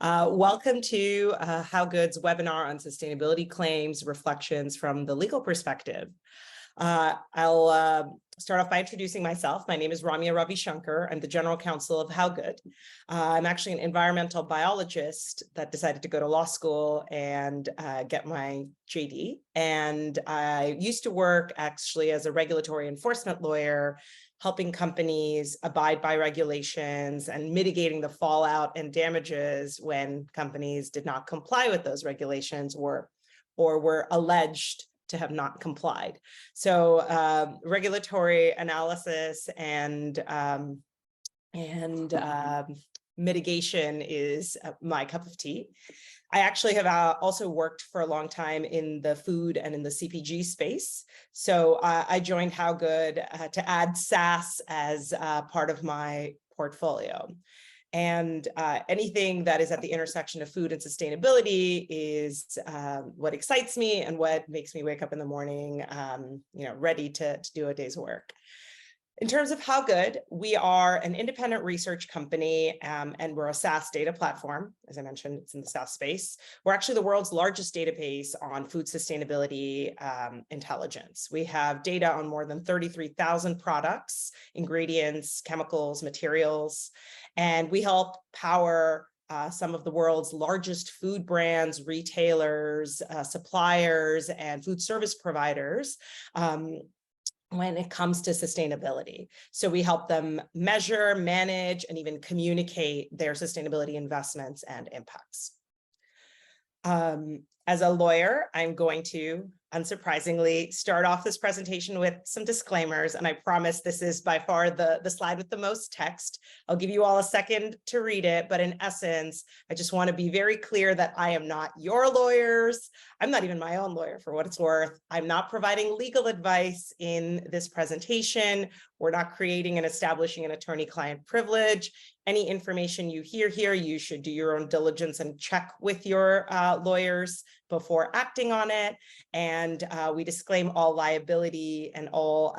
Welcome to HowGood's webinar on sustainability claims, reflections from the legal perspective. I'll start off by introducing myself. My name is Ramya Ravi Shankar. I'm the general counsel of HowGood. I'm actually an environmental biologist that decided to go to law school and get my JD. And I used to work actually as a regulatory enforcement lawyer, helping companies abide by regulations and mitigating the fallout and damages when companies did not comply with those regulations or were alleged to have not complied. So regulatory analysis and mitigation is my cup of tea. I actually have also worked for a long time in the food and in the CPG space. So I joined HowGood to add SaaS as part of my portfolio. And anything that is at the intersection of food and sustainability is what excites me and what makes me wake up in the morning, ready to do a day's work. In terms of HowGood, we are an independent research company and we're a SaaS data platform. As I mentioned, it's in the SaaS space. We're actually the world's largest database on food sustainability intelligence. We have data on more than 33,000 products, ingredients, chemicals, materials, and we help power some of the world's largest food brands, retailers, suppliers, and food service providers when it comes to sustainability. So we help them measure, manage, and even communicate their sustainability investments and impacts. As a lawyer, I'm going to, unsurprisingly, start off this presentation with some disclaimers, and I promise this is by far the slide with the most text. I'll give you all a second to read it, but in essence, I just want to be very clear that I am not your lawyers. I'm not even my own lawyer, for what it's worth. I'm not providing legal advice in this presentation. We're not creating and establishing an attorney-client privilege. Any information you hear here, you should do your own diligence and check with your lawyers before acting on it. And we disclaim all liability and all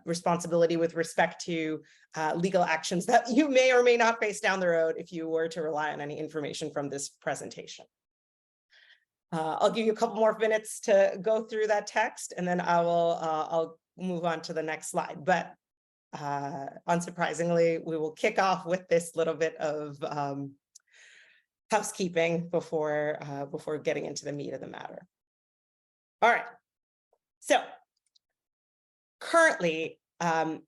responsibility with respect to legal actions that you may or may not face down the road if you were to rely on any information from this presentation. I'll give you a couple more minutes to go through that text, and then I'll move on to the next slide. But unsurprisingly, we will kick off with this little bit of housekeeping before getting into the meat of the matter. All right. So currently,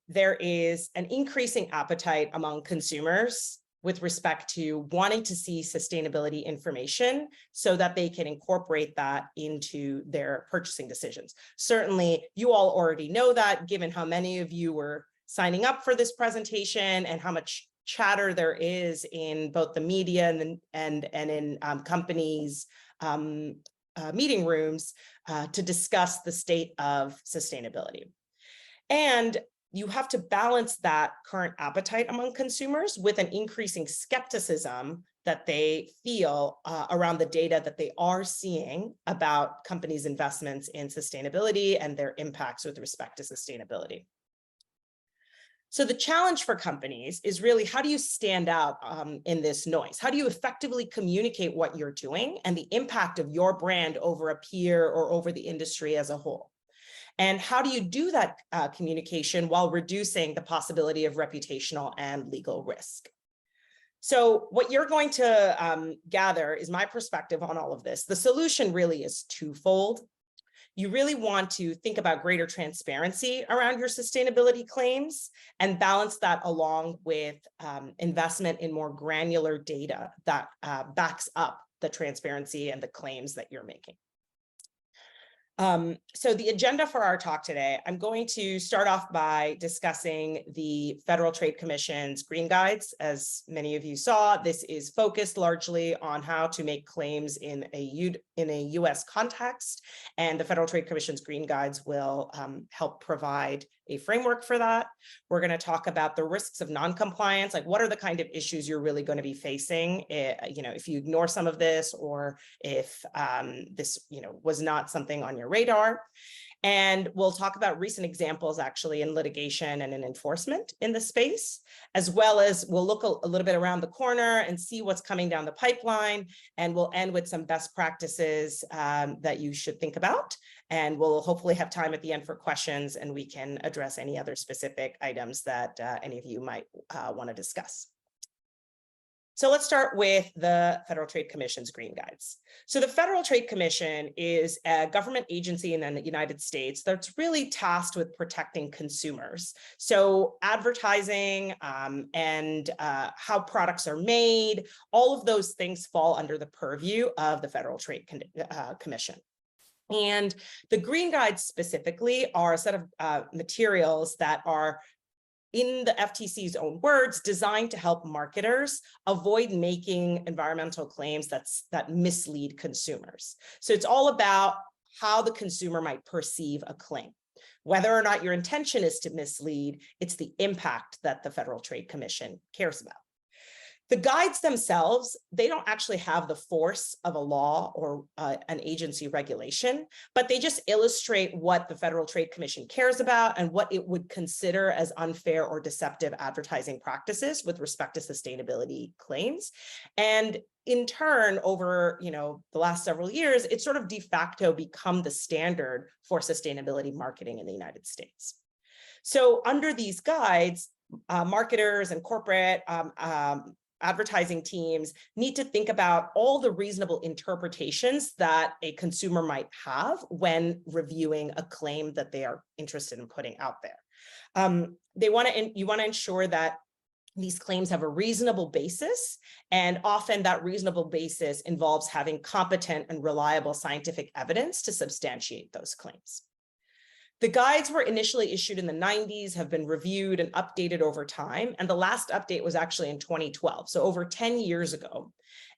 there is an increasing appetite among consumers with respect to wanting to see sustainability information so that they can incorporate that into their purchasing decisions. Certainly, you all already know that, given how many of you were signing up for this presentation and how much chatter there is in both the media and in companies' meeting rooms to discuss the state of sustainability. And you have to balance that current appetite among consumers with an increasing skepticism that they feel around the data that they are seeing about companies' investments in sustainability and their impacts with respect to sustainability. So the challenge for companies is really, how do you stand out in this noise? How do you effectively communicate what you're doing and the impact of your brand over a peer or over the industry as a whole? And how do you do that communication while reducing the possibility of reputational and legal risk? So what you're going to gather is my perspective on all of this. The solution really is twofold. You really want to think about greater transparency around your sustainability claims and balance that along with investment in more granular data that backs up the transparency and the claims that you're making. So the agenda for our talk today, I'm going to start off by discussing the Federal Trade Commission's Green Guides. As many of you saw, this is focused largely on how to make claims in a US context, and the Federal Trade Commission's Green Guides will help provide a framework for that. We're going to talk about the risks of non-compliance, like what are the kind of issues you're really going to be facing, if you ignore some of this, or if this was not something on your radar. And we'll talk about recent examples actually in litigation and in enforcement in the space, as well as we'll look a little bit around the corner and see what's coming down the pipeline. And we'll end with some best practices that you should think about. And we'll hopefully have time at the end for questions, and we can address any other specific items that any of you might want to discuss. So let's start with the Federal Trade Commission's Green Guides. So the Federal Trade Commission is a government agency in the United States that's really tasked with protecting consumers. So advertising and how products are made, all of those things fall under the purview of the Federal Trade Commission. And the Green Guides specifically are a set of materials that are, in the FTC's own words, designed to help marketers avoid making environmental claims that mislead consumers. So it's all about how the consumer might perceive a claim. Whether or not your intention is to mislead, it's the impact that the Federal Trade Commission cares about. The guides themselves, they don't actually have the force of a law or an agency regulation, but they just illustrate what the Federal Trade Commission cares about and what it would consider as unfair or deceptive advertising practices with respect to sustainability claims. And in turn, over the last several years, it's sort of de facto become the standard for sustainability marketing in the United States. So under these guides, marketers and corporate advertising teams need to think about all the reasonable interpretations that a consumer might have when reviewing a claim that they are interested in putting out there. You want to ensure that these claims have a reasonable basis, and often that reasonable basis involves having competent and reliable scientific evidence to substantiate those claims. The guides were initially issued in the 90s, have been reviewed and updated over time. And the last update was actually in 2012, so over 10 years ago.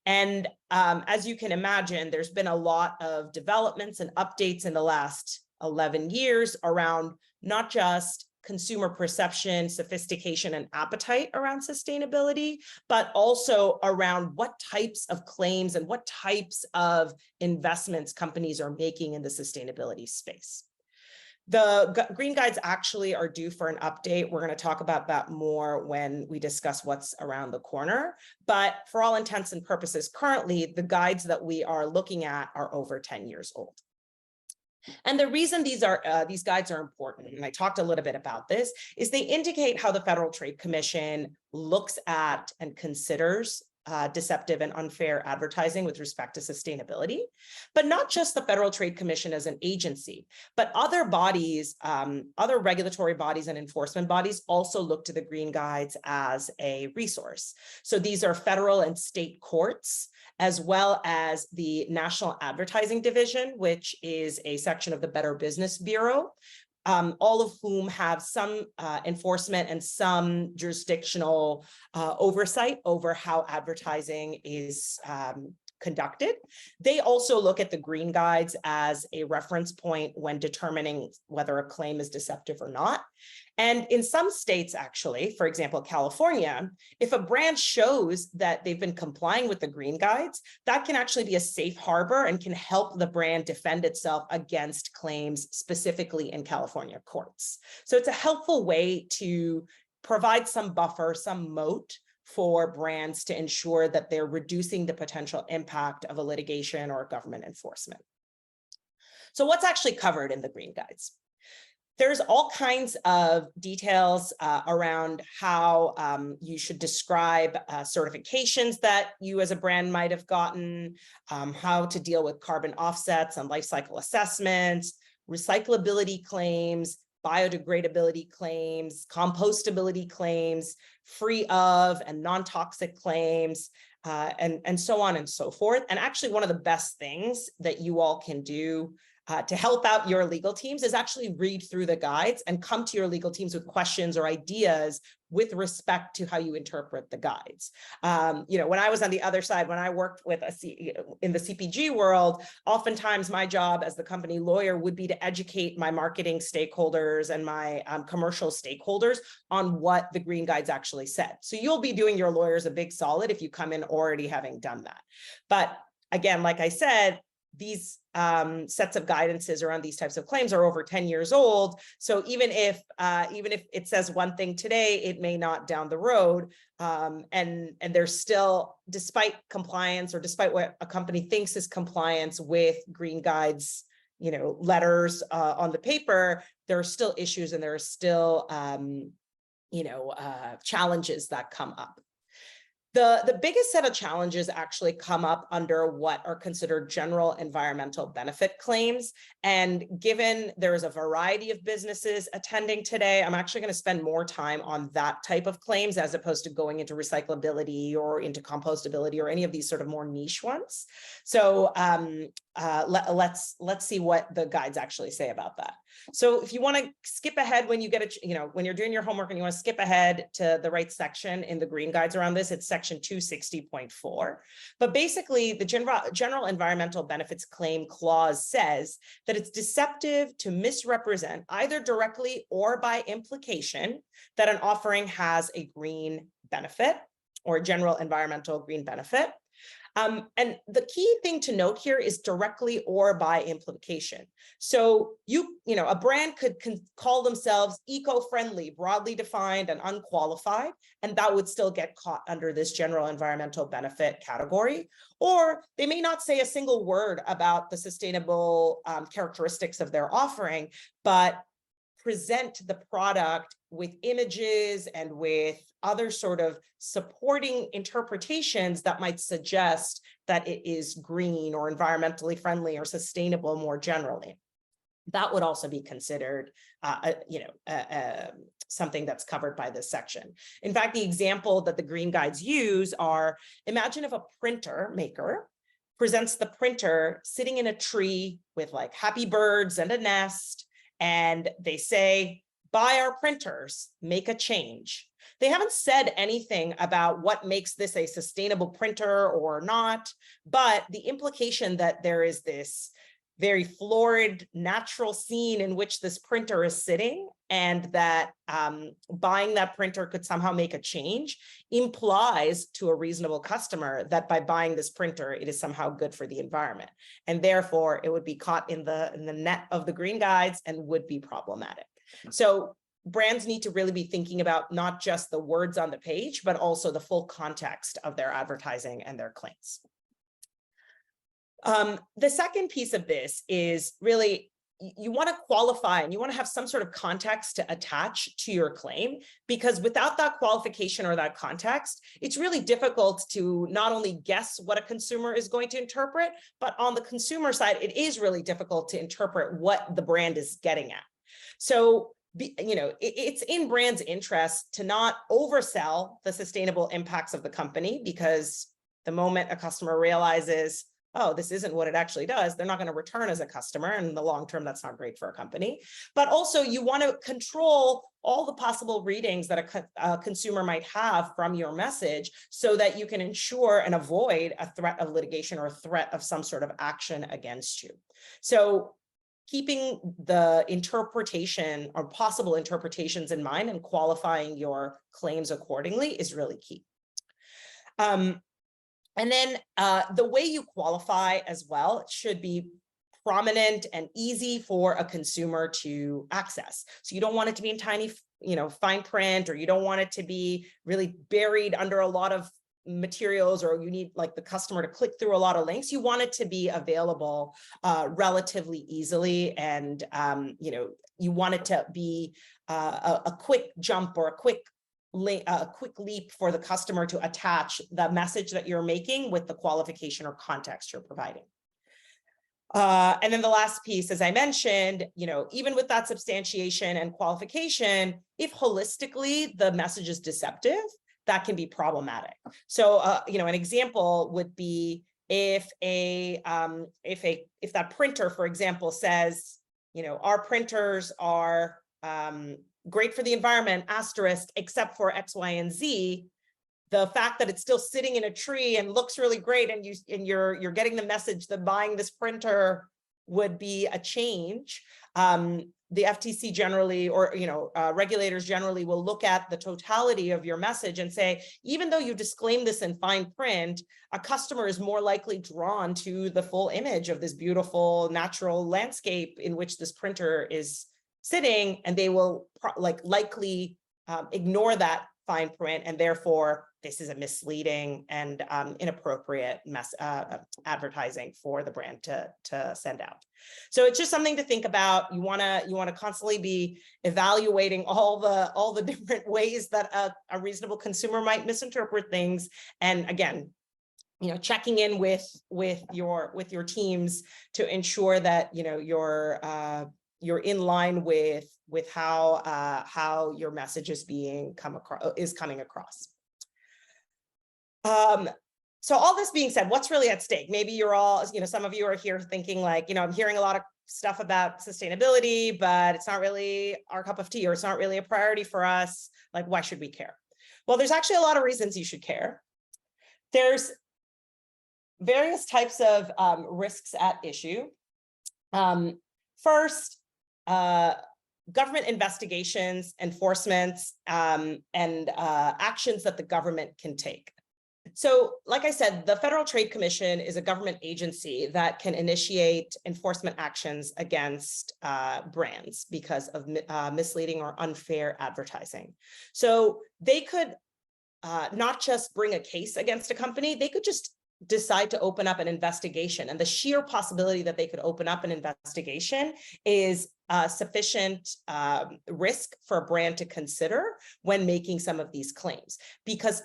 And as you can imagine, there's been a lot of developments and updates in the last 11 years around not just consumer perception, sophistication, and appetite around sustainability, but also around what types of claims and what types of investments companies are making in the sustainability space. The Green Guides actually are due for an update. We're going to talk about that more when we discuss what's around the corner. But for all intents and purposes, currently, the guides that we are looking at are over 10 years old. And the reason these guides are important, and I talked a little bit about this, is they indicate how the Federal Trade Commission looks at and considers deceptive and unfair advertising with respect to sustainability, but not just the Federal Trade Commission as an agency, but other bodies, other regulatory bodies and enforcement bodies also look to the Green Guides as a resource. So these are federal and state courts, as well as the National Advertising Division, which is a section of the Better Business Bureau, all of whom have some enforcement and some jurisdictional oversight over how advertising is conducted. They also look at the Green Guides as a reference point when determining whether a claim is deceptive or not. And in some states, actually, for example, California, if a brand shows that they've been complying with the Green Guides, that can actually be a safe harbor and can help the brand defend itself against claims specifically in California courts. So it's a helpful way to provide some buffer, some moat for brands to ensure that they're reducing the potential impact of a litigation or government enforcement. So what's actually covered in the Green Guides? There's all kinds of details around how you should describe certifications that you as a brand might have gotten, how to deal with carbon offsets and life cycle assessments, recyclability claims, biodegradability claims, compostability claims, free of and non-toxic claims, and so on and so forth. And actually, one of the best things that you all can do to help out your legal teams is actually read through the guides and come to your legal teams with questions or ideas with respect to how you interpret the guides. When I was on the other side, when I worked with in the CPG world, oftentimes my job as the company lawyer would be to educate my marketing stakeholders and my commercial stakeholders on what the Green Guides actually said. So you'll be doing your lawyers a big solid if you come in already having done that. But again, like I said, these sets of guidances around these types of claims are over 10 years old. So even if it says one thing today, it may not down the road. And there's still, despite compliance, or despite what a company thinks is compliance with green guides, letters on the paper, there are still issues, and there are still challenges that come up. The biggest set of challenges actually come up under what are considered general environmental benefit claims. And given there is a variety of businesses attending today, I'm actually going to spend more time on that type of claims as opposed to going into recyclability or into compostability or any of these sort of more niche ones. So let's see what the guides actually say about that. So if you want to skip ahead when you get when you're doing your homework and you want to skip ahead to the right section in the green guides around this, it's section 260.4. But basically, the general environmental benefits claim clause says that it's deceptive to misrepresent, either directly or by implication, that an offering has a green benefit or a general environmental green benefit. And the key thing to note here is directly or by implication. So a brand could call themselves eco-friendly, broadly defined and unqualified, and that would still get caught under this general environmental benefit category. Or they may not say a single word about the sustainable characteristics of their offering, but present the product with images and with other sort of supporting interpretations that might suggest that it is green or environmentally friendly or sustainable more generally. That would also be considered, something that's covered by this section. In fact, the example that the green guides use are, imagine if a printer maker presents the printer sitting in a tree with like happy birds and a nest, and they say, buy our printers, make a change. They haven't said anything about what makes this a sustainable printer or not, but the implication that there is this very florid, natural scene in which this printer is sitting, and that buying that printer could somehow make a change, implies to a reasonable customer that by buying this printer, it is somehow good for the environment. And therefore, it would be caught in the net of the green guides and would be problematic. So brands need to really be thinking about not just the words on the page, but also the full context of their advertising and their claims. The second piece of this is really, you want to qualify and you want to have some sort of context to attach to your claim, because without that qualification or that context, it's really difficult to not only guess what a consumer is going to interpret, but on the consumer side, it is really difficult to interpret what the brand is getting at. So, it's in brands' interest to not oversell the sustainable impacts of the company, because the moment a customer realizes, oh, this isn't what it actually does, they're not going to return as a customer. And in the long term, that's not great for a company. But also, you want to control all the possible readings that a consumer might have from your message, so that you can ensure and avoid a threat of litigation or a threat of some sort of action against you. So keeping the interpretation or possible interpretations in mind and qualifying your claims accordingly is really key. And then the way you qualify as well should be prominent and easy for a consumer to access. So you don't want it to be in tiny, fine print, or you don't want it to be really buried under a lot of materials, or you need like the customer to click through a lot of links. You want it to be available relatively easily, and you want it to be a quick jump or a quick leap for the customer to attach the message that you're making with the qualification or context you're providing. And then the last piece, as I mentioned, even with that substantiation and qualification, if holistically the message is deceptive, that can be problematic. So, an example would be if that printer, for example, says, our printers are great for the environment, asterisk, except for X, Y, and Z. The fact that it's still sitting in a tree and looks really great, and you're getting the message that buying this printer would be a change, the FTC generally, or regulators generally will look at the totality of your message and say, even though you disclaim this in fine print, a customer is more likely drawn to the full image of this beautiful natural landscape in which this printer is sitting, and they will likely ignore that fine print, and therefore this is a misleading and inappropriate advertising for the brand to send out. So it's just something to think about. You want to constantly be evaluating all the different ways that a reasonable consumer might misinterpret things, and again, checking in with your teams to ensure that you're in line with how your message is coming across. So all this being said, what's really at stake? Maybe you're all, some of you are here thinking like, I'm hearing a lot of stuff about sustainability, but it's not really our cup of tea, or it's not really a priority for us. Like, why should we care? Well, there's actually a lot of reasons you should care. There's various types of risks at issue. First, government investigations, enforcements, and actions that the government can take. So, like I said, the Federal Trade Commission is a government agency that can initiate enforcement actions against brands because of misleading or unfair advertising. So they could not just bring a case against a company, they could just decide to open up an investigation. And the sheer possibility that they could open up an investigation is sufficient risk for a brand to consider when making some of these claims, because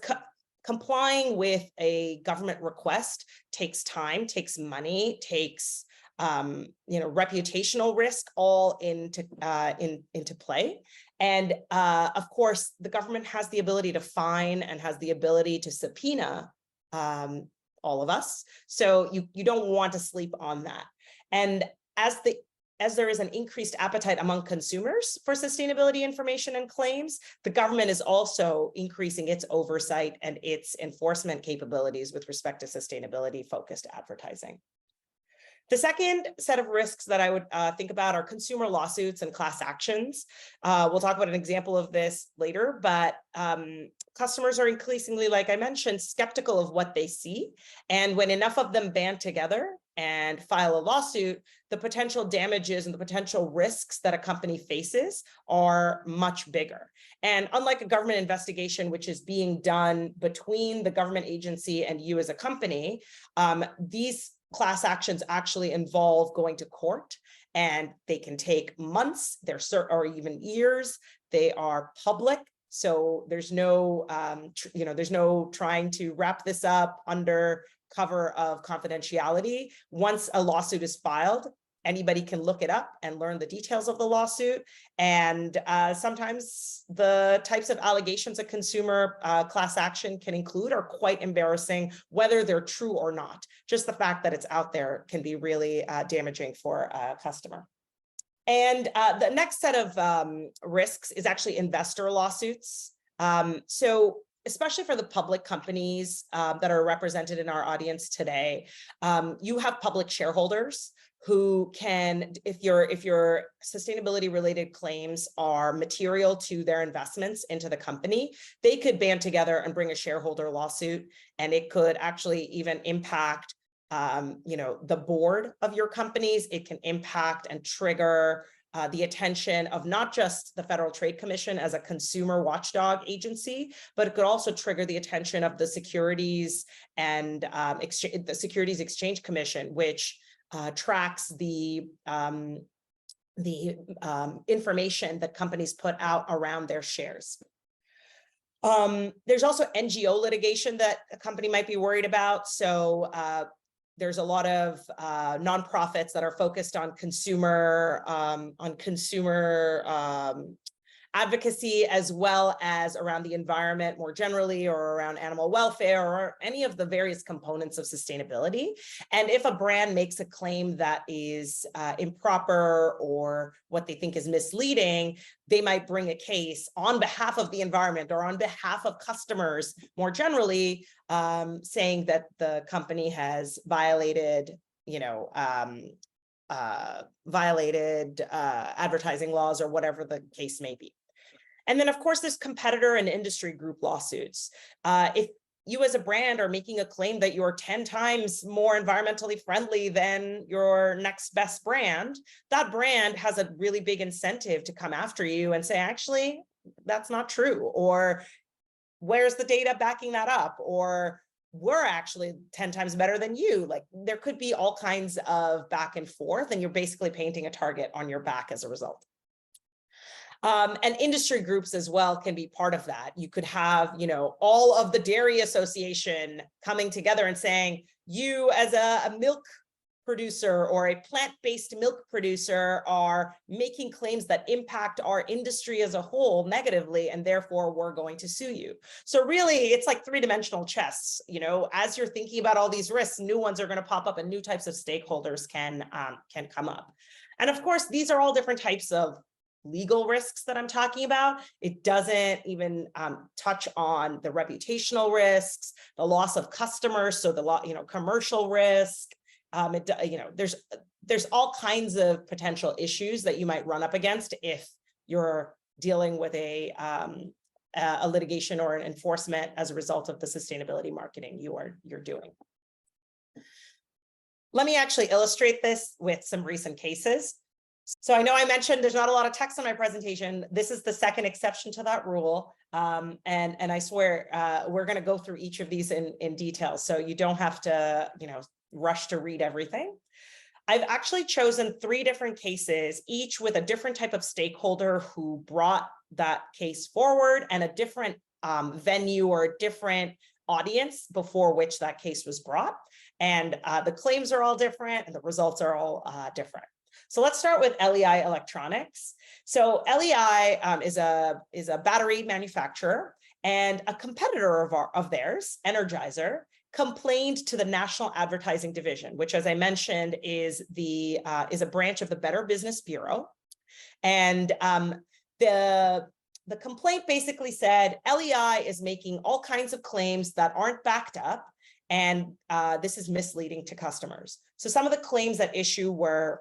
complying with a government request takes time, takes money, takes reputational risk all into play. And of course, the government has the ability to fine and has the ability to subpoena all of us. So you don't want to sleep on that. And as there is an increased appetite among consumers for sustainability information and claims, the government is also increasing its oversight and its enforcement capabilities with respect to sustainability-focused advertising. The second set of risks that I would think about are consumer lawsuits and class actions. We'll talk about an example of this later, but customers are increasingly, like I mentioned, skeptical of what they see. And when enough of them band together and file a lawsuit, the potential damages and the potential risks that a company faces are much bigger. And unlike a government investigation, which is being done between the government agency and you as a company, these class actions actually involve going to court, and they can take months, or even years. They are public, so there's no, there's no trying to wrap this up under cover of confidentiality. Once a lawsuit is filed, anybody can look it up and learn the details of the lawsuit. And sometimes the types of allegations a consumer class action can include are quite embarrassing, whether they're true or not. Just the fact that it's out there can be really damaging for a customer. And the next set of risks is actually investor lawsuits. So especially for the public companies that are represented in our audience today, you have public shareholders who can, if your sustainability related claims are material to their investments into the company, they could band together and bring a shareholder lawsuit, and it could actually even impact the board of your companies. It can impact and trigger the attention of not just the Federal Trade Commission as a consumer watchdog agency, but it could also trigger the attention of the Securities and the Securities Exchange Commission, which tracks the information that companies put out around their shares. There's also NGO litigation that a company might be worried about. So there's a lot of nonprofits that are focused on consumer advocacy, as well as around the environment more generally, or around animal welfare, or any of the various components of sustainability. And if a brand makes a claim that is improper or what they think is misleading, they might bring a case on behalf of the environment or on behalf of customers more generally, saying that the company has violated violated advertising laws or whatever the case may be. And then, of course, there's competitor and industry group lawsuits. If you as a brand are making a claim that you're 10 times more environmentally friendly than your next best brand, that brand has a really big incentive to come after you and say, actually, that's not true. Or where's the data backing that up? Or we're actually 10 times better than you. Like, there could be all kinds of back and forth, and you're basically painting a target on your back as a result. And industry groups as well can be part of that. You could have, all of the dairy association coming together and saying, you as a milk producer or a plant-based milk producer are making claims that impact our industry as a whole negatively, and therefore we're going to sue you. So really, it's like three-dimensional chess. As you're thinking about all these risks, new ones are going to pop up and new types of stakeholders can come up. And of course, these are all different types of legal risks that I'm talking about. It doesn't even touch on the reputational risks, the loss of customers, so the commercial risk. There's all kinds of potential issues that you might run up against if you're dealing with a litigation or an enforcement as a result of the sustainability marketing you're doing. Let me actually illustrate this with some recent cases. So I know I mentioned there's not a lot of text on my presentation. This is the second exception to that rule. And I swear we're going to go through each of these in detail. So you don't have to, rush to read everything. I've actually chosen 3 different cases, each with a different type of stakeholder who brought that case forward and a different venue or a different audience before which that case was brought. And the claims are all different and the results are all different. So let's start with LEI Electronics. So LEI is a battery manufacturer, and a competitor of theirs, Energizer, complained to the National Advertising Division, which, as I mentioned, is a branch of the Better Business Bureau. And the complaint basically said LEI is making all kinds of claims that aren't backed up, and this is misleading to customers. So some of the claims at issue were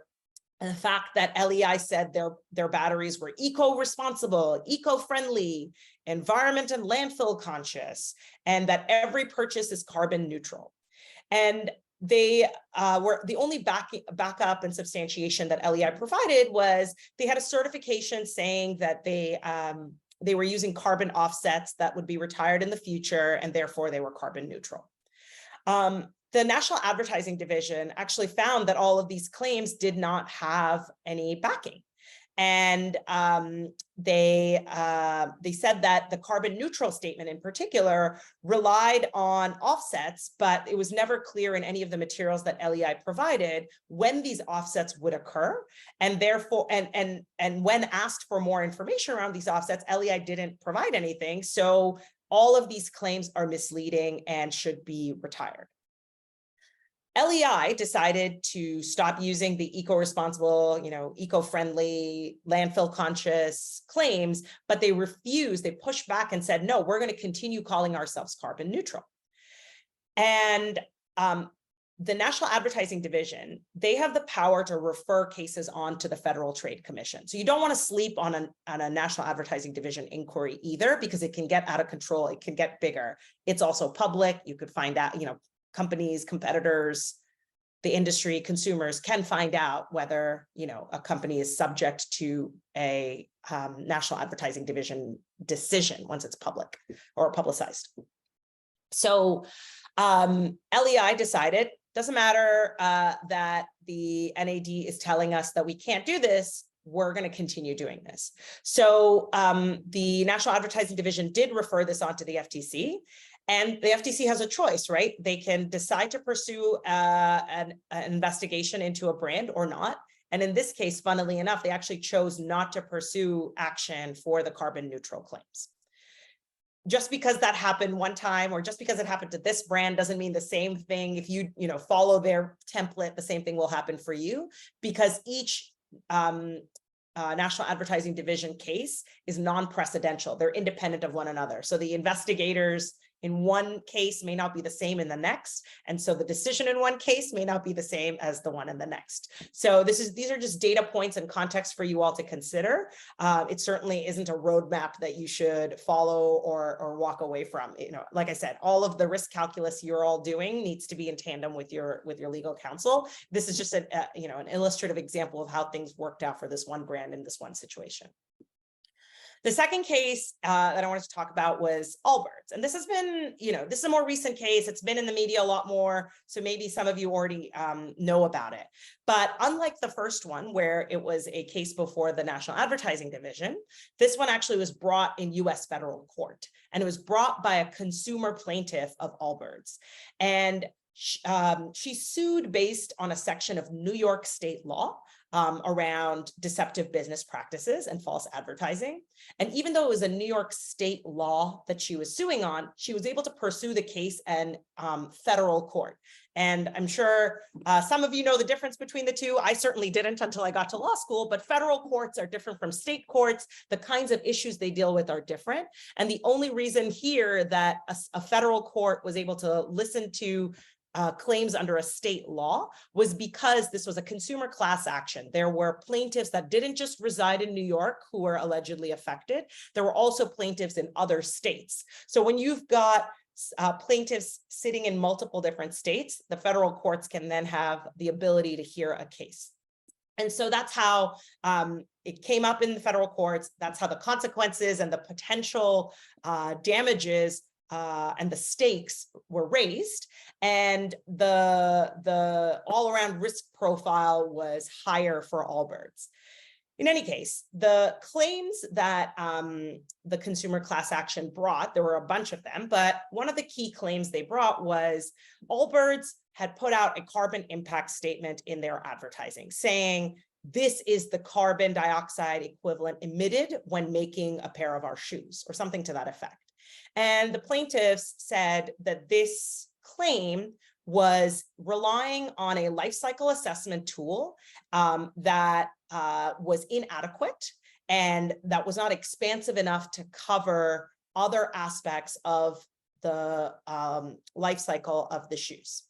the fact that LEI said their batteries were eco-responsible, eco-friendly, environment and landfill conscious, and that every purchase is carbon neutral. And they were the only backup and substantiation that LEI provided was they had a certification saying that they were using carbon offsets that would be retired in the future, and therefore they were carbon neutral. The National Advertising Division actually found that all of these claims did not have any backing. And they said that the carbon neutral statement in particular relied on offsets, but it was never clear in any of the materials that LEI provided when these offsets would occur. And therefore, and when asked for more information around these offsets, LEI didn't provide anything. So all of these claims are misleading and should be retired. LEI decided to stop using the eco-responsible, eco-friendly, landfill-conscious claims, but they refused. They pushed back and said, no, we're going to continue calling ourselves carbon neutral. And the National Advertising Division, they have the power to refer cases on to the Federal Trade Commission. So you don't want to sleep on a National Advertising Division inquiry either, because it can get out of control. It can get bigger. It's also public. You could find out, companies, competitors, the industry, consumers can find out whether, a company is subject to a National Advertising Division decision once it's public or publicized. So LEI decided, doesn't matter that the NAD is telling us that we can't do this, we're going to continue doing this. So the National Advertising Division did refer this on to the FTC. And the FTC has a choice, right? They can decide to pursue an investigation into a brand or not. And in this case, funnily enough, they actually chose not to pursue action for the carbon neutral claims. Just because that happened one time, or just because it happened to this brand, doesn't mean the same thing. If you follow their template, the same thing will happen for you, because each National Advertising Division case is non-precedential. They're independent of one another. So the investigators in one case may not be the same in the next. And so the decision in one case may not be the same as the one in the next. So these are just data points and context for you all to consider. It certainly isn't a roadmap that you should follow or walk away from. Like I said, all of the risk calculus you're all doing needs to be in tandem with your legal counsel. This is just an illustrative example of how things worked out for this one brand in this one situation. The second case that I wanted to talk about was Allbirds. And this has been, this is a more recent case. It's been in the media a lot more. So maybe some of you already know about it. But unlike the first one, where it was a case before the National Advertising Division, this one actually was brought in US federal court. And it was brought by a consumer plaintiff of Allbirds. And she sued based on a section of New York state law around deceptive business practices and false advertising. And even though it was a New York state law that she was suing on, she was able to pursue the case in federal court. And I'm sure some of you know the difference between the two. I certainly didn't until I got to law school, but federal courts are different from state courts. The kinds of issues they deal with are different. And the only reason here that a federal court was able to listen to claims under a state law was because this was a consumer class action. There were plaintiffs that didn't just reside in New York who were allegedly affected. There were also plaintiffs in other states. So when you've got plaintiffs sitting in multiple different states, the federal courts can then have the ability to hear a case. And so that's how it came up in the federal courts. That's how the consequences and the potential damages and the stakes were raised, and the all-around risk profile was higher for Allbirds. In any case, the claims that the consumer class action brought, there were a bunch of them, but one of the key claims they brought was Allbirds had put out a carbon impact statement in their advertising saying, this is the carbon dioxide equivalent emitted when making a pair of our shoes, or something to that effect. And the plaintiffs said that this claim was relying on a life cycle assessment tool that was inadequate and that was not expansive enough to cover other aspects of the life cycle of the shoes.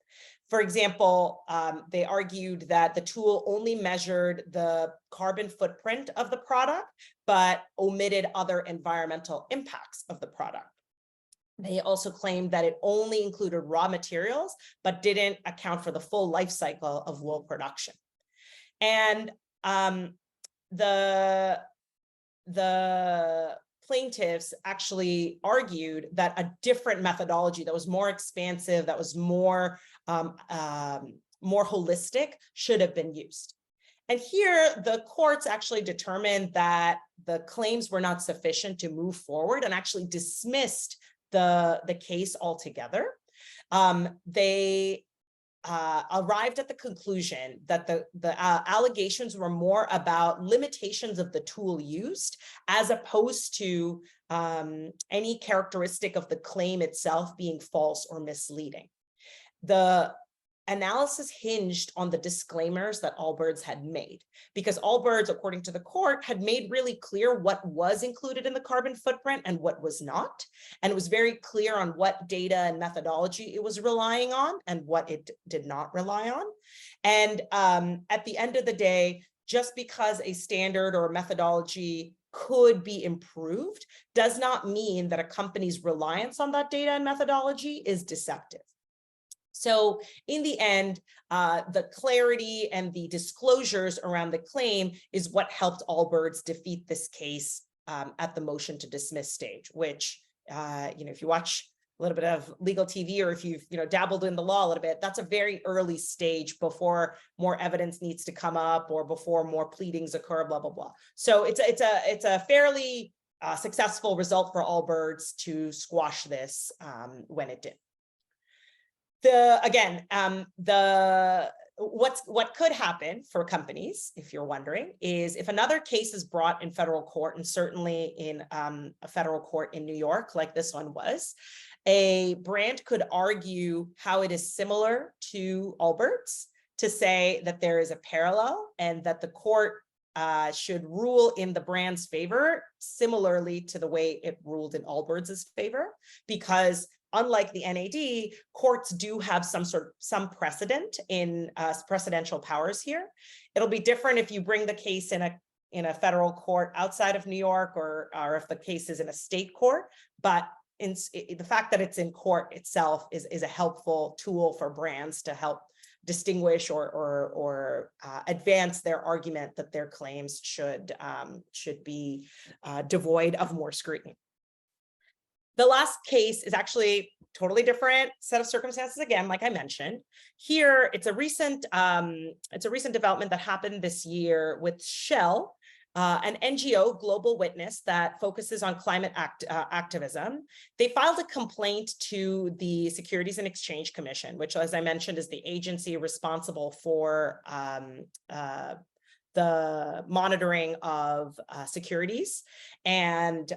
For example, they argued that the tool only measured the carbon footprint of the product, but omitted other environmental impacts of the product. They also claimed that it only included raw materials, but didn't account for the full life cycle of wool production. And the plaintiffs actually argued that a different methodology that was more expansive, that was more holistic, should have been used. And here, the courts actually determined that the claims were not sufficient to move forward and actually dismissed the case altogether. They arrived at the conclusion that the allegations were more about limitations of the tool used as opposed to any characteristic of the claim itself being false or misleading. The analysis hinged on the disclaimers that Allbirds had made, because Allbirds, according to the court, had made really clear what was included in the carbon footprint and what was not. And it was very clear on what data and methodology it was relying on and what it did not rely on. And at the end of the day, just because a standard or methodology could be improved does not mean that a company's reliance on that data and methodology is deceptive. So in the end, the clarity and the disclosures around the claim is what helped Allbirds defeat this case at the motion to dismiss stage, which, if you watch a little bit of legal TV, or if you've dabbled in the law a little bit, that's a very early stage before more evidence needs to come up or before more pleadings occur, blah, blah, blah. So it's a fairly successful result for Allbirds to squash this when it did. What could happen for companies, if you're wondering, is if another case is brought in federal court, and certainly in a federal court in New York, like this one was, a brand could argue how it is similar to Allbirds to say that there is a parallel and that the court should rule in the brand's favor, similarly to the way it ruled in Allbirds' favor, because unlike the NAD, courts do have some precedent in precedential powers here. It'll be different if you bring the case in a federal court outside of New York, or if the case is in a state court, but the fact that it's in court itself is a helpful tool for brands to help distinguish or advance their argument that their claims should be devoid of more scrutiny. The last case is actually totally different set of circumstances. Again, like I mentioned, here it's a recent development that happened this year with Shell, an NGO, Global Witness, that focuses on climate activism. They filed a complaint to the Securities and Exchange Commission, which, as I mentioned, is the agency responsible for the monitoring of securities. And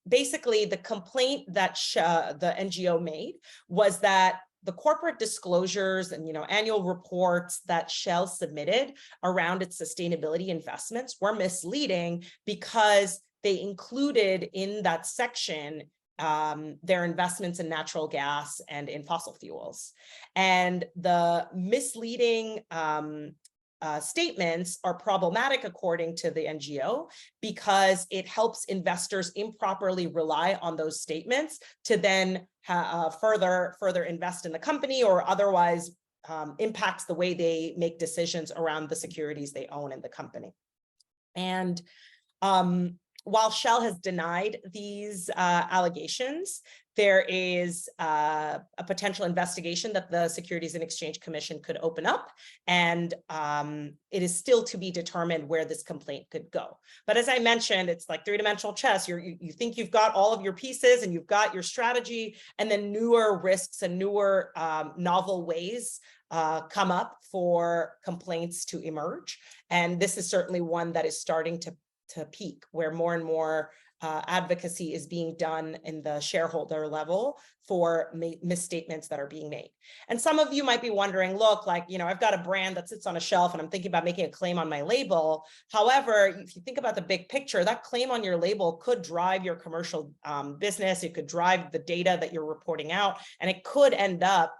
basically, the complaint that the NGO made was that the corporate disclosures and annual reports that Shell submitted around its sustainability investments were misleading because they included in that section their investments in natural gas and in fossil fuels. And the misleading statements are problematic according to the NGO because it helps investors improperly rely on those statements to then further invest in the company, or otherwise impacts the way they make decisions around the securities they own in the company. And while Shell has denied these allegations, there is a potential investigation that the Securities and Exchange Commission could open up, and it is still to be determined where this complaint could go. But as I mentioned, it's like three-dimensional chess. You think you've got all of your pieces and you've got your strategy, and then newer risks and newer novel ways come up for complaints to emerge. And this is certainly one that is starting to peak, where more and more advocacy is being done in the shareholder level for misstatements that are being made. And some of you might be wondering, look, like, I've got a brand that sits on a shelf and I'm thinking about making a claim on my label. However, if you think about the big picture, that claim on your label could drive your commercial business. It could drive the data that you're reporting out, and it could end up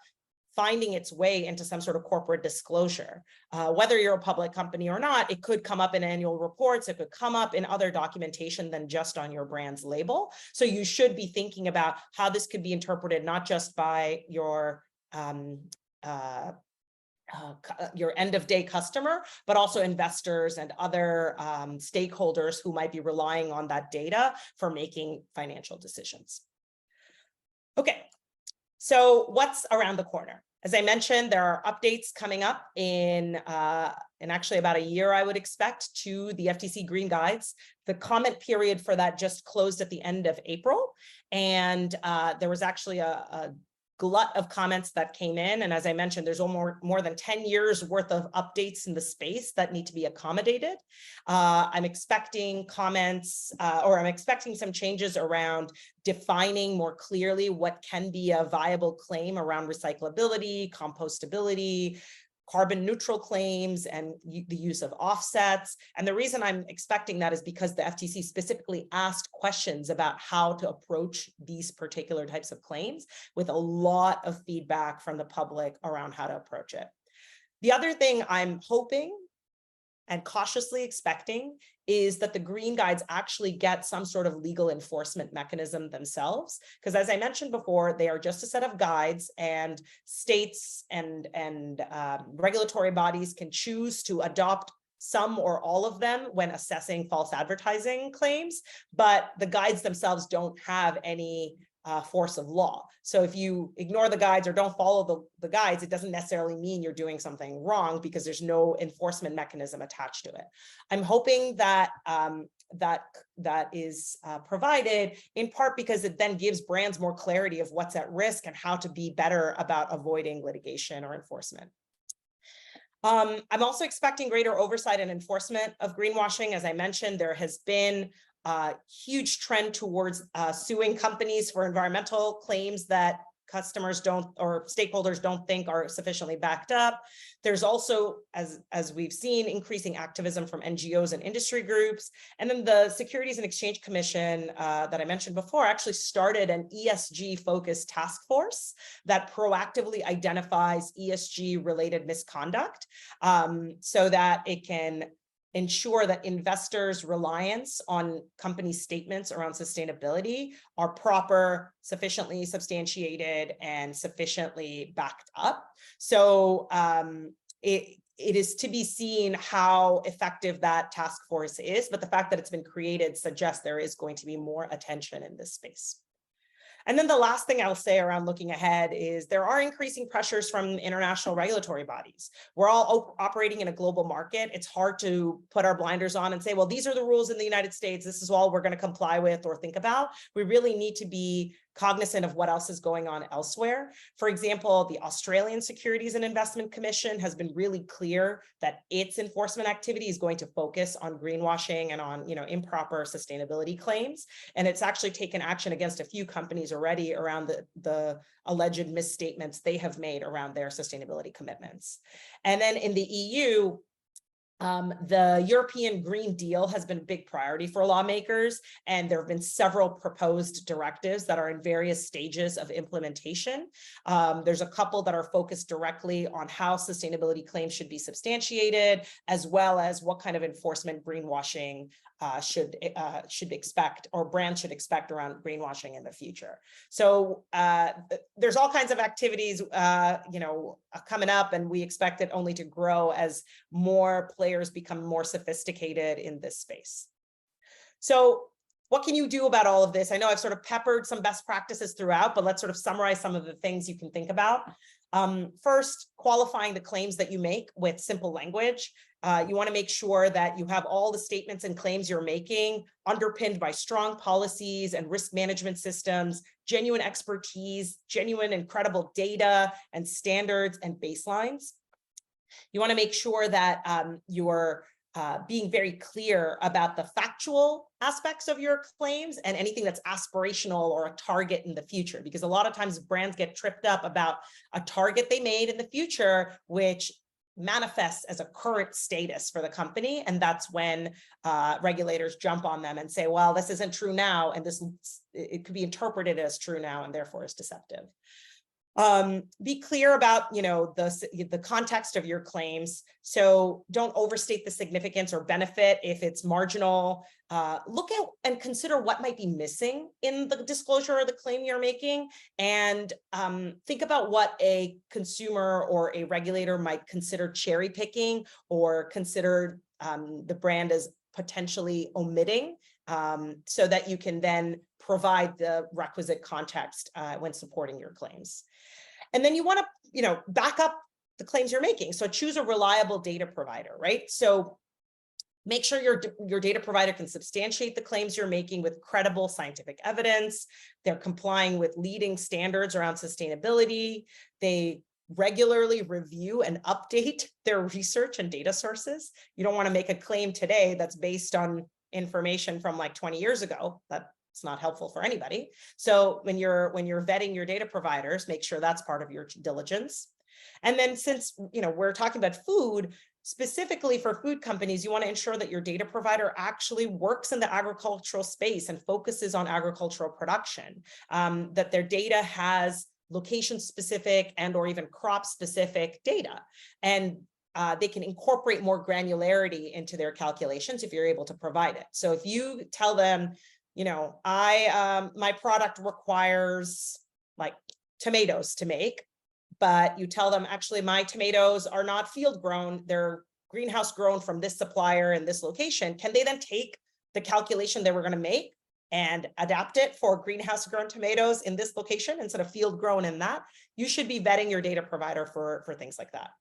finding its way into some sort of corporate disclosure. Whether you're a public company or not, it could come up in annual reports. It could come up in other documentation than just on your brand's label. So you should be thinking about how this could be interpreted, not just by your end of day customer, but also investors and other stakeholders who might be relying on that data for making financial decisions. Okay. So what's around the corner? As I mentioned, there are updates coming up in actually about a year, I would expect, to the FTC Green Guides. The comment period for that just closed at the end of April. And there was actually a glut of comments that came in. And as I mentioned, there's more than 10 years worth of updates in the space that need to be accommodated. I'm expecting comments, or I'm expecting some changes around defining more clearly what can be a viable claim around recyclability, compostability, carbon neutral claims, and the use of offsets. And the reason I'm expecting that is because the FTC specifically asked questions about how to approach these particular types of claims, with a lot of feedback from the public around how to approach it. The other thing I'm hoping and cautiously expecting is that the Green Guides actually get some sort of legal enforcement mechanism themselves. Because as I mentioned before, they are just a set of guides, and states and regulatory bodies can choose to adopt some or all of them when assessing false advertising claims, but the guides themselves don't have any force of law. So if you ignore the guides or don't follow the guides, it doesn't necessarily mean you're doing something wrong, because there's no enforcement mechanism attached to it. I'm hoping that that is provided, in part because it then gives brands more clarity of what's at risk and how to be better about avoiding litigation or enforcement. I'm also expecting greater oversight and enforcement of greenwashing. As I mentioned, there has been a huge trend towards suing companies for environmental claims that customers don't, or stakeholders don't think are sufficiently backed up. There's also, as we've seen, increasing activism from NGOs and industry groups. And then the Securities and Exchange Commission that I mentioned before actually started an ESG focused task force that proactively identifies ESG related misconduct so that it can ensure that investors' reliance on company statements around sustainability are proper, sufficiently substantiated, and sufficiently backed up. So it is to be seen how effective that task force is, but the fact that it's been created suggests there is going to be more attention in this space. And then the last thing I'll say around looking ahead is there are increasing pressures from international regulatory bodies. We're all operating in a global market. It's hard to put our blinders on and say, well, these are the rules in the United States. This is all we're going to comply with or think about. We really need to be cognizant of what else is going on elsewhere. For example, the Australian Securities and Investment Commission has been really clear that its enforcement activity is going to focus on greenwashing and on, improper sustainability claims. And it's actually taken action against a few companies already around the alleged misstatements they have made around their sustainability commitments. And then in the EU, the European Green Deal has been a big priority for lawmakers, and there have been several proposed directives that are in various stages of implementation. There's a couple that are focused directly on how sustainability claims should be substantiated, as well as what kind of enforcement greenwashing should expect, or brands should expect around greenwashing in the future. So there's all kinds of activities, coming up, and we expect it only to grow as more players become more sophisticated in this space. So what can you do about all of this? I know I've sort of peppered some best practices throughout, but let's sort of summarize some of the things you can think about. First, qualifying the claims that you make with simple language. You want to make sure that you have all the statements and claims you're making underpinned by strong policies and risk management systems, genuine expertise, genuine and credible data and standards and baselines. You want to make sure that you're being very clear about the factual aspects of your claims and anything that's aspirational or a target in the future, because a lot of times brands get tripped up about a target they made in the future, which manifests as a current status for the company. And that's when regulators jump on them and say, well, this isn't true now, and it could be interpreted as true now and therefore is deceptive. Be clear about, the context of your claims. So don't overstate the significance or benefit if it's marginal. Look at and consider what might be missing in the disclosure or the claim you're making, and think about what a consumer or a regulator might consider cherry picking or consider the brand as potentially omitting, so that you can then provide the requisite context when supporting your claims. And then you want to, back up the claims you're making. So choose a reliable data provider, right? So make sure your data provider can substantiate the claims you're making with credible scientific evidence. They're complying with leading standards around sustainability. They regularly review and update their research and data sources. You don't want to make a claim today that's based on information from like 20 years ago. It's not helpful for anybody. So when you're vetting your data providers, make sure that's part of your diligence. And then since we're talking about food, specifically for food companies, you want to ensure that your data provider actually works in the agricultural space and focuses on agricultural production, that their data has location-specific and or even crop-specific data. And they can incorporate more granularity into their calculations if you're able to provide it. So if you tell them, my product requires like tomatoes to make, but you tell them actually my tomatoes are not field grown, they're greenhouse grown from this supplier in this location, can they then take the calculation they were going to make and adapt it for greenhouse grown tomatoes in this location instead of field grown in that? You should be vetting your data provider for things like that.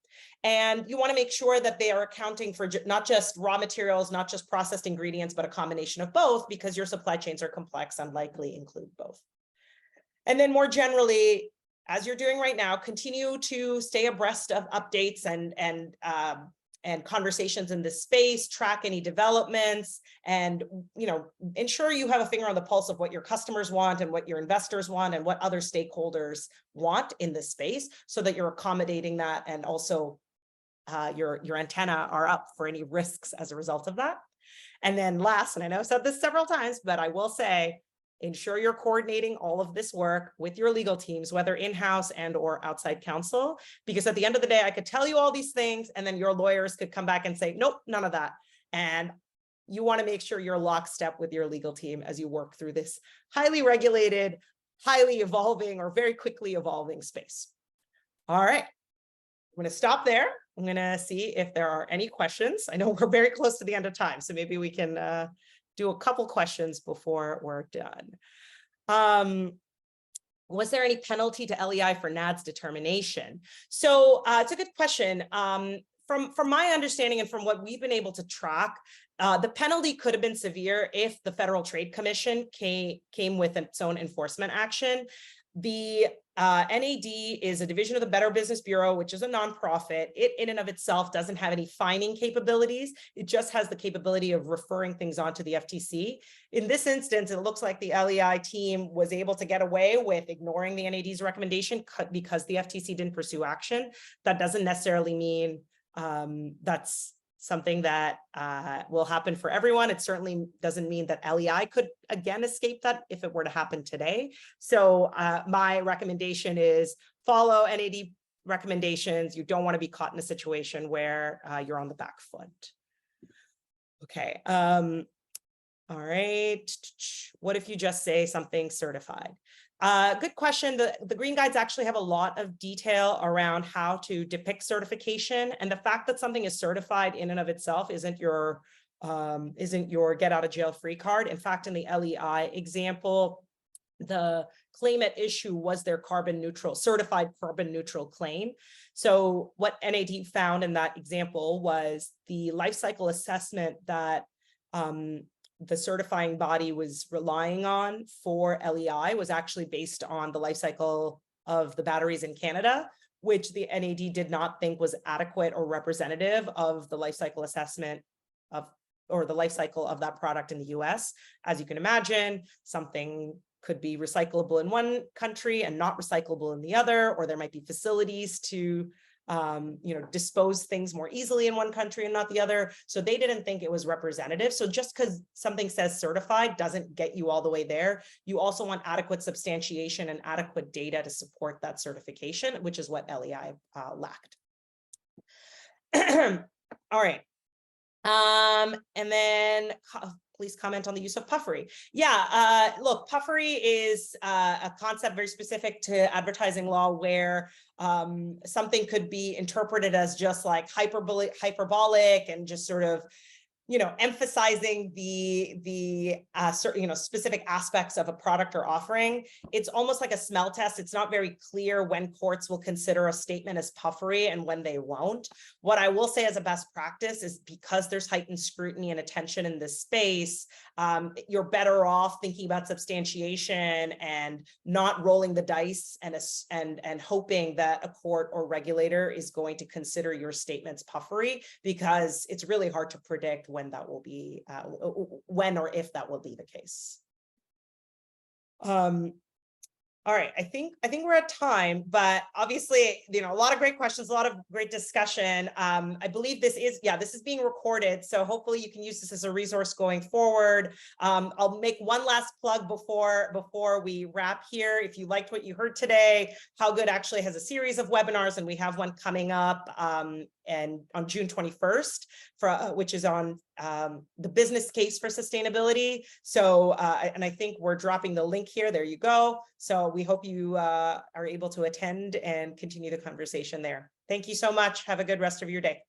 And you want to make sure that they are accounting for not just raw materials, not just processed ingredients, but a combination of both, because your supply chains are complex and likely include both. And then more generally, as you're doing right now, continue to stay abreast of updates and and conversations in this space, track any developments, and ensure you have a finger on the pulse of what your customers want and what your investors want and what other stakeholders want in this space, so that you're accommodating that, and also your antenna are up for any risks as a result of that. And then last, and I know I've said this several times, but I will say, ensure you're coordinating all of this work with your legal teams, whether in-house and or outside counsel, because at the end of the day, I could tell you all these things and then your lawyers could come back and say, nope, none of that. And you want to make sure you're lockstep with your legal team as you work through this highly regulated, highly evolving, or very quickly evolving space. All right, I'm going to stop there. I'm going to see if there are any questions. I know we're very close to the end of time, so maybe we can do a couple questions before we're done. Was there any penalty to LEI for NAD's determination? So it's a good question. From my understanding and from what we've been able to track, the penalty could have been severe if the Federal Trade Commission came with its own enforcement action. The NAD is a division of the Better Business Bureau, which is a nonprofit. It in and of itself doesn't have any fining capabilities. It just has the capability of referring things on to the FTC. In this instance, it looks like the LEI team was able to get away with ignoring the NAD's recommendation because the FTC didn't pursue action. That doesn't necessarily mean that's something that will happen for everyone. It certainly doesn't mean that LEI could again escape that if it were to happen today. So my recommendation is follow NAD recommendations. You don't want to be caught in a situation where you're on the back foot. Okay. All right. What if you just say something certified? Good question. The Green Guides actually have a lot of detail around how to depict certification, and the fact that something is certified in and of itself isn't your get out of jail free card. In fact, in the LEI example, the claim at issue was their certified carbon neutral claim. So what NAD found in that example was the life cycle assessment that the certifying body was relying on for LEI was actually based on the life cycle of the batteries in Canada, which the NAD did not think was adequate or representative of the life cycle assessment or the life cycle of that product in the US. As you can imagine, something could be recyclable in one country and not recyclable in the other, or there might be facilities to dispose things more easily in one country and not the other. So they didn't think it was representative. So just because something says certified doesn't get you all the way there. You also want adequate substantiation and adequate data to support that certification, which is what LEI lacked. All right. And then please comment on the use of puffery. Yeah, look, puffery is a concept very specific to advertising law where something could be interpreted as just like hyperbolic and just sort of, emphasizing the specific aspects of a product or offering. It's almost like a smell test. It's not very clear when courts will consider a statement as puffery and when they won't. What I will say as a best practice is because there's heightened scrutiny and attention in this space, you're better off thinking about substantiation and not rolling the dice and hoping that a court or regulator is going to consider your statements puffery, because it's really hard to predict when that will be, when or if that will be the case. All right, I think we're at time, but obviously, a lot of great questions, a lot of great discussion. I believe this is being recorded, so hopefully you can use this as a resource going forward. I'll make one last plug before we wrap here. If you liked what you heard today, HowGood actually has a series of webinars, and we have one coming up and on June 21st, which is on the business case for sustainability. So, and I think we're dropping the link here. There you go. So we hope you are able to attend and continue the conversation there. Thank you so much. Have a good rest of your day.